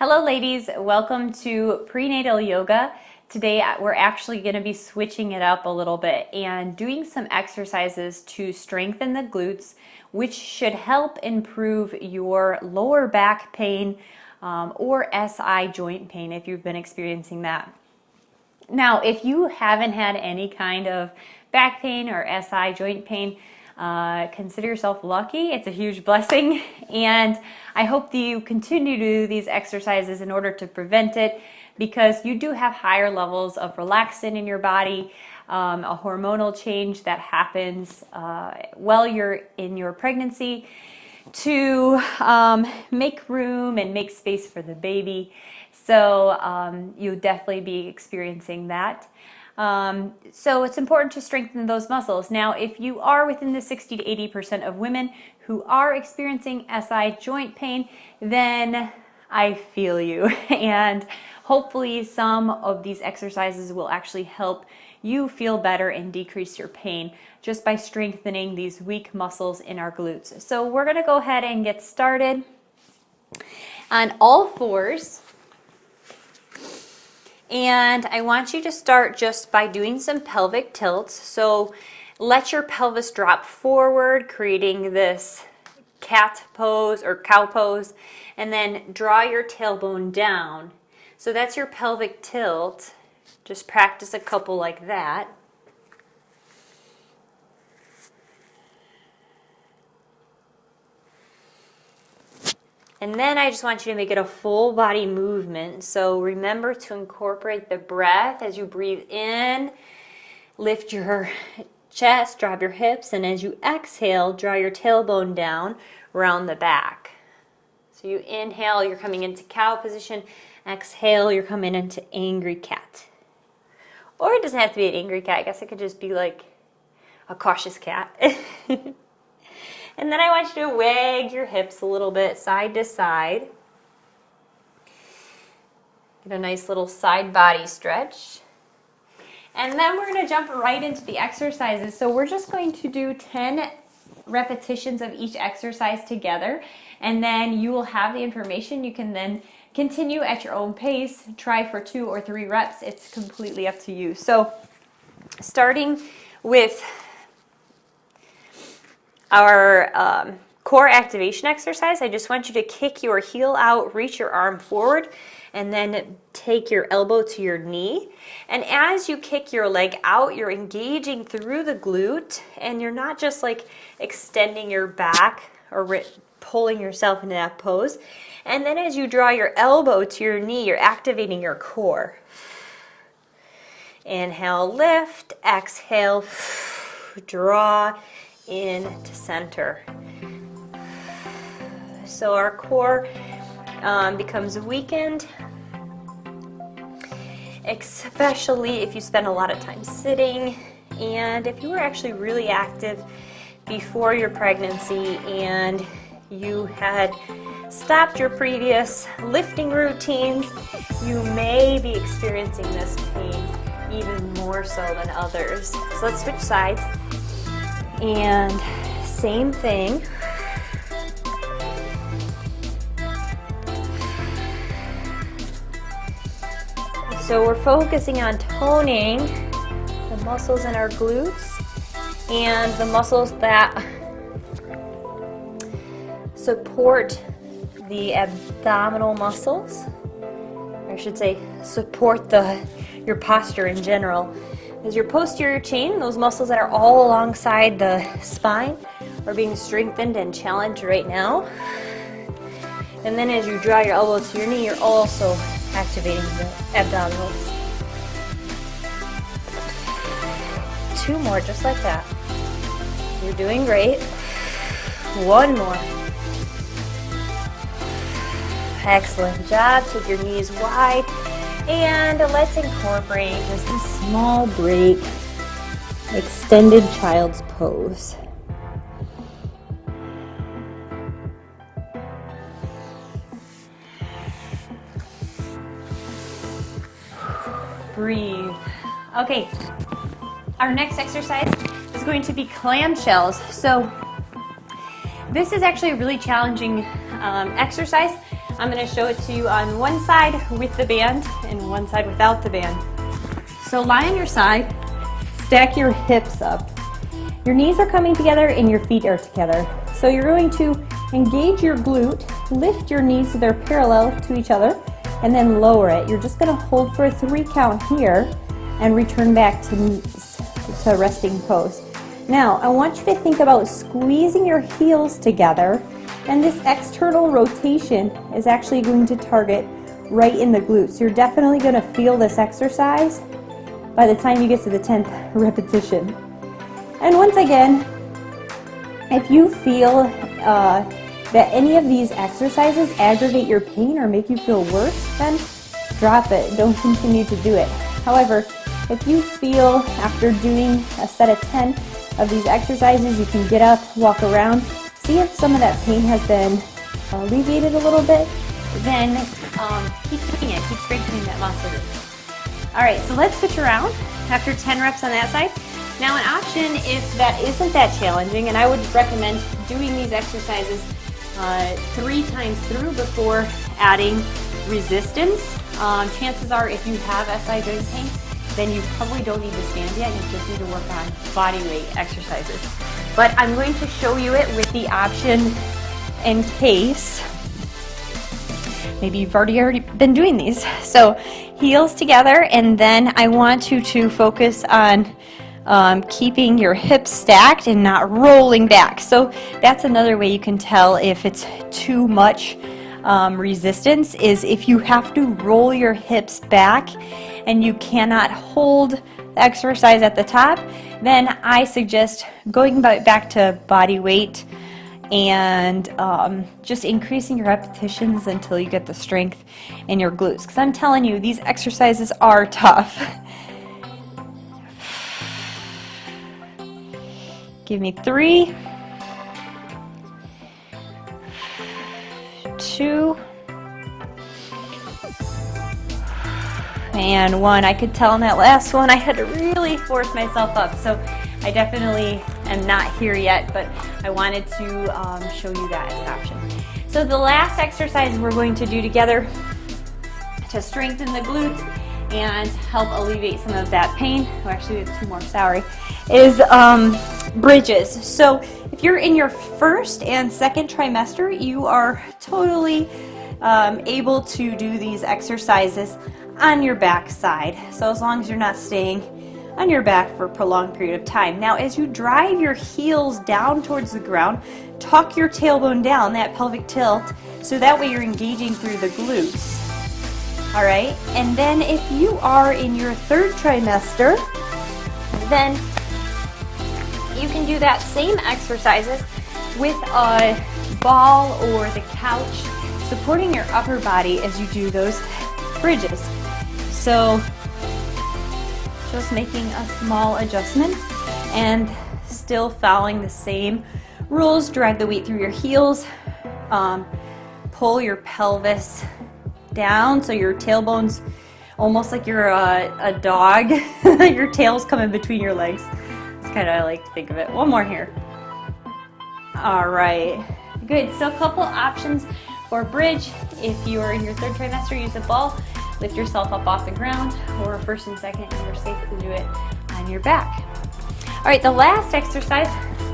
Hello ladies, welcome to Prenatal Yoga. Today we're actually going to be switching it up a little bit and doing some exercises to strengthen the glutes, which should help improve your lower back pain or SI joint pain if you've been experiencing that. Now, if you haven't had any kind of back pain or SI joint pain, consider yourself lucky. It's a huge blessing, and I hope that you continue to do these exercises in order to prevent it, because you do have higher levels of relaxin in your body, a hormonal change that happens while you're in your pregnancy to make room and make space for the baby. So you'll definitely be experiencing that. So it's important to strengthen those muscles. Now, if you are within the 60 to 80% of women who are experiencing SI joint pain, then I feel you. And hopefully some of these exercises will actually help you feel better and decrease your pain just by strengthening these weak muscles in our glutes. So we're going to go ahead and get started on all fours. And I want you to start just by doing some pelvic tilts. So let your pelvis drop forward, creating this cat pose or cow pose, and then draw your tailbone down. So that's your pelvic tilt. Just practice a couple like that. And then I just want you to make it a full body movement. So remember to incorporate the breath as you breathe in. Lift your chest, drop your hips, and as you exhale, draw your tailbone down, round the back. So you inhale, you're coming into cow position. Exhale, you're coming into angry cat. Or it doesn't have to be an angry cat. I guess it could just be like a cautious cat. And then I want you to wag your hips a little bit side to side. Get a nice little side body stretch. And then we're going to jump right into the exercises. So we're just going to do 10 repetitions of each exercise together. And then you will have the information. You can then continue at your own pace. Try for 2 or 3 reps. It's completely up to you. So starting with our core activation exercise, I just want you to kick your heel out, reach your arm forward, and then take your elbow to your knee. And as you kick your leg out, you're engaging through the glute, and you're not just like extending your back or pulling yourself into that pose. And then as you draw your elbow to your knee, you're activating your core. Inhale, lift. Exhale, draw into center. So our core becomes weakened, especially if you spend a lot of time sitting, and if you were actually really active before your pregnancy and you had stopped your previous lifting routines, you may be experiencing this pain even more so than others. So let's switch sides. And same thing. So we're focusing on toning the muscles in our glutes and the muscles that support the abdominal muscles. I should say support your posture in general. As your posterior chain, those muscles that are all alongside the spine are being strengthened and challenged right now. And then as you draw your elbow to your knee, you're also activating the abdominals. 2 more, just like that. You're doing great. 1 more. Excellent job. Take your knees wide. And let's incorporate just a small break, extended child's pose. Breathe. Okay, our next exercise is going to be clamshells. So this is actually a really challenging exercise. I'm going to show it to you on one side with the band and one side without the band. So lie on your side, stack your hips up. Your knees are coming together and your feet are together. So you're going to engage your glute, lift your knees so they're parallel to each other, and then lower it. You're just going to hold for a 3 count here and return back to resting pose. Now, I want you to think about squeezing your heels together, and this external rotation is actually going to target right in the glutes. You're definitely going to feel this exercise by the time you get to the 10th repetition. And once again, if you feel that any of these exercises aggravate your pain or make you feel worse, then drop it. Don't continue to do it. However, if you feel after doing a set of 10 of these exercises, you can get up, walk around, see if some of that pain has been alleviated a little bit, then keep doing it. Keep strengthening that muscle group. All right, so let's switch around after 10 reps on that side. Now an option if that isn't that challenging, and I would recommend doing these exercises 3 times through before adding resistance. Chances are if you have SI joint pain, then you probably don't need to stand yet. You just need to work on body weight exercises. But I'm going to show you it with the option in case maybe you've already been doing these. So heels together, and then I want you to focus on keeping your hips stacked and not rolling back. So that's another way you can tell if it's too much resistance, is if you have to roll your hips back and you cannot hold the exercise at the top, then I suggest going back to body weight and just increasing your repetitions until you get the strength in your glutes. Because I'm telling you, these exercises are tough. Give me 3, 2, and 1. I could tell in that last one I had to really force myself up, so I definitely am not here yet, but I wanted to show you that as an option. So the last exercise we're going to do together to strengthen the glutes and help alleviate some of that pain, actually we have 2 more, sorry, is bridges. So if you're in your first and second trimester, you are totally able to do these exercises on your back side. So as long as you're not staying on your back for a prolonged period of time. Now as you drive your heels down towards the ground, tuck your tailbone down, that pelvic tilt, so that way you're engaging through the glutes. All right, and then if you are in your third trimester, then you can do that same exercises with a ball or the couch, supporting your upper body as you do those bridges. So just making a small adjustment and still following the same rules. Drag the weight through your heels, pull your pelvis down so your tailbone's almost like you're a dog. Your tail's coming between your legs. That's kind of how I like to think of it. One more here. All right, good. So a couple options for bridge. If you're in your third trimester, use a ball, lift yourself up off the ground, or first and second, you're safe to do it on your back. All right, the last exercise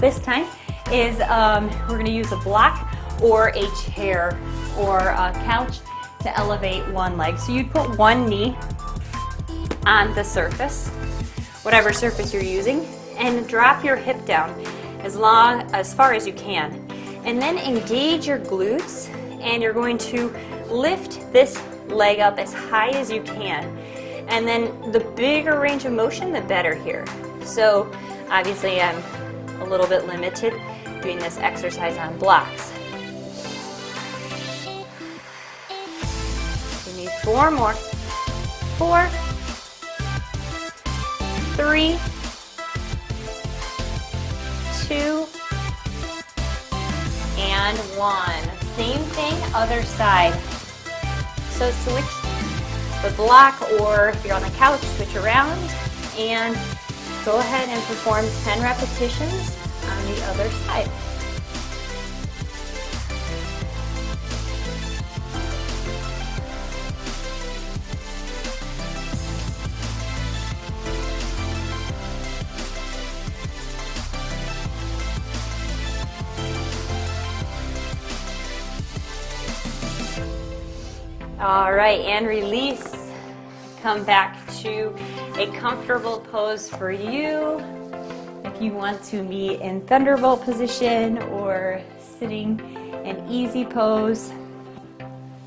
this time is we're going to use a block or a chair or a couch to elevate one leg. So you'd put one knee on the surface, whatever surface you're using, and drop your hip down as far as you can. And then engage your glutes, and you're going to lift this leg up as high as you can. And then the bigger range of motion, the better here. So obviously I'm a little bit limited doing this exercise on blocks. You need 4 more. 4, 3, 2, and 1. Same thing, other side. So switch the block, or if you're on the couch, switch around and go ahead and perform 10 repetitions on the other side. All right, and release. Come back to a comfortable pose for you. If you want to be in thunderbolt position or sitting in easy pose,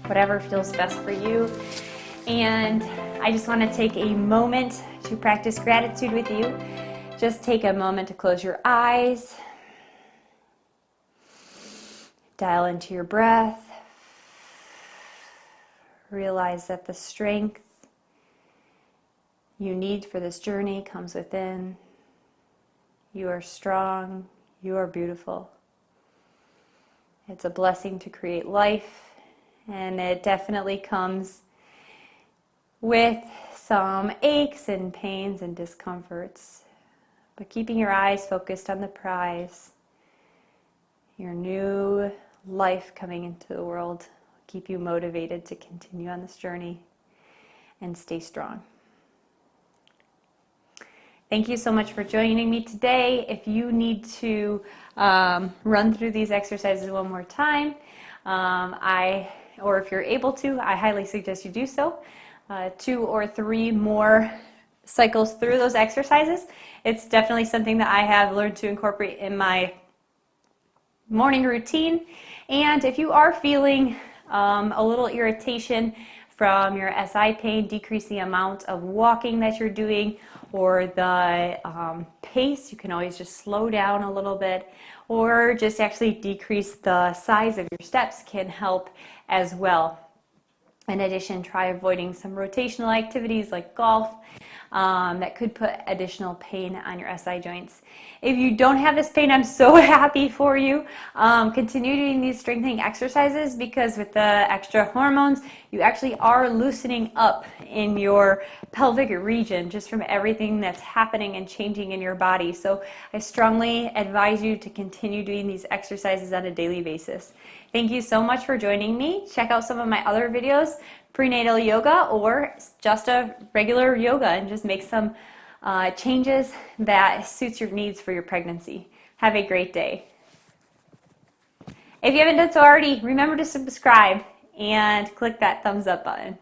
whatever feels best for you. And I just want to take a moment to practice gratitude with you. Just take a moment to close your eyes. Dial into your breath. Realize that the strength you need for this journey comes within. You are strong. You are beautiful. It's a blessing to create life, and it definitely comes with some aches and pains and discomforts. But keeping your eyes focused on the prize, your new life coming into the world, will keep you motivated to continue on this journey and stay strong. Thank you so much for joining me today. If you need to run through these exercises one more time, or if you're able to, I highly suggest you do so. 2 or 3 more cycles through those exercises. It's definitely something that I have learned to incorporate in my morning routine. And if you are feeling a little irritation from your SI pain, decrease the amount of walking that you're doing or the pace. You can always just slow down a little bit, or just actually decrease the size of your steps can help as well. In addition, try avoiding some rotational activities like golf that could put additional pain on your SI joints. If you don't have this pain, I'm so happy for you. Continue doing these strengthening exercises, because with the extra hormones, you actually are loosening up in your pelvic region just from everything that's happening and changing in your body. So I strongly advise you to continue doing these exercises on a daily basis. Thank you so much for joining me. Check out some of my other videos, prenatal yoga or just a regular yoga, and just make some changes that suits your needs for your pregnancy. Have a great day. If you haven't done so already, remember to subscribe and click that thumbs up button.